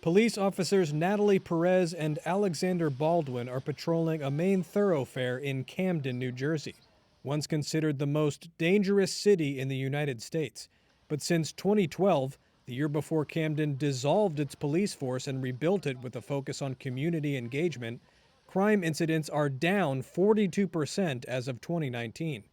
Police officers Natalie Perez and Alexander Baldwin are patrolling a main thoroughfare in Camden, New Jersey, once considered the most dangerous city in the United States. But since 2012, the year before Camden dissolved its police force and rebuilt it with a focus on community engagement, crime incidents are down 42% as of 2019.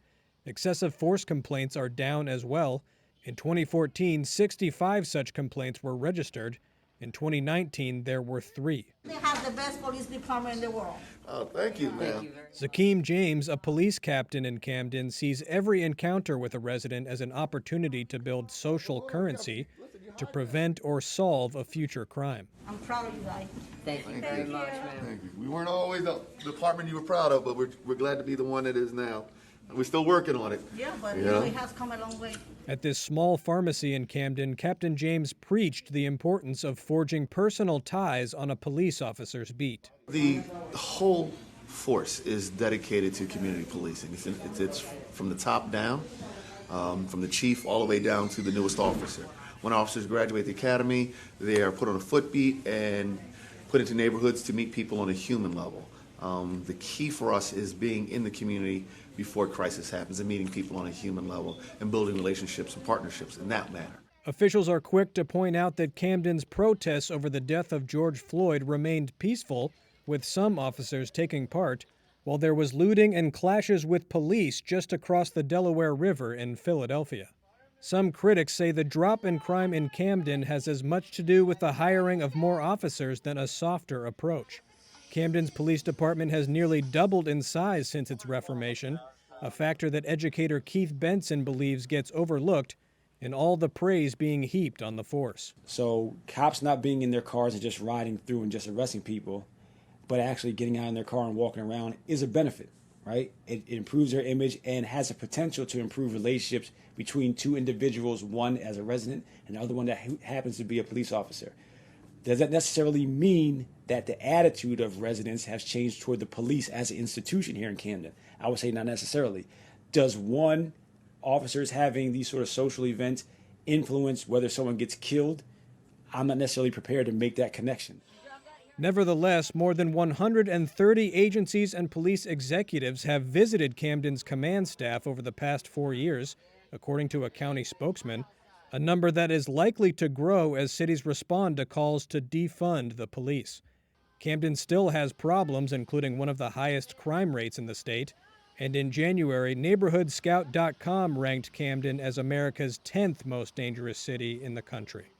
Excessive force complaints are down as well. In 2014, 65 such complaints were registered. In 2019, there were 3. They have the best police department in the world. Oh, thank you, ma'am. Zakeem James, a police captain in Camden, sees every encounter with a resident as an opportunity to build social currency to prevent or solve a future crime. I'm proud of you guys. Thank you very much, ma'am. Thank you. We weren't always the department you were proud of, but we're glad to be the one that is now. We're still working on it. Yeah, but You know? it has come a long way. At this small pharmacy in Camden, Captain James preached the importance of forging personal ties on a police officer's beat. The whole force is dedicated to community policing. It's from the top down, from the chief all the way down to the newest officer. When officers graduate the academy, they are put on a foot beat and put into neighborhoods to meet people on a human level. The key for us is being in the community before crisis happens and meeting people on a human level and building relationships and partnerships in that manner. Officials are quick to point out that Camden's protests over the death of George Floyd remained peaceful, with some officers taking part, while there was looting and clashes with police just across the Delaware River in Philadelphia. Some critics say the drop in crime in Camden has as much to do with the hiring of more officers than a softer approach. Camden's police department has nearly doubled in size since its reformation, a factor that educator Keith Benson believes gets overlooked in all the praise being heaped on the force. So cops not being in their cars and just riding through and just arresting people, but actually getting out in their car and walking around is a benefit, right? It improves their image and has a potential to improve relationships between two individuals, one as a resident and the other one that happens to be a police officer. Does that necessarily mean that the attitude of residents has changed toward the police as an institution here in Camden? I would say not necessarily. Does one officers having these sort of social events influence whether someone gets killed? I'm not necessarily prepared to make that connection. Nevertheless, more than 130 agencies and police executives have visited Camden's command staff over the past 4 years, according to a county spokesman, a number that is likely to grow as cities respond to calls to defund the police. Camden still has problems, including one of the highest crime rates in the state, and in January, NeighborhoodScout.com ranked Camden as America's 10th most dangerous city in the country.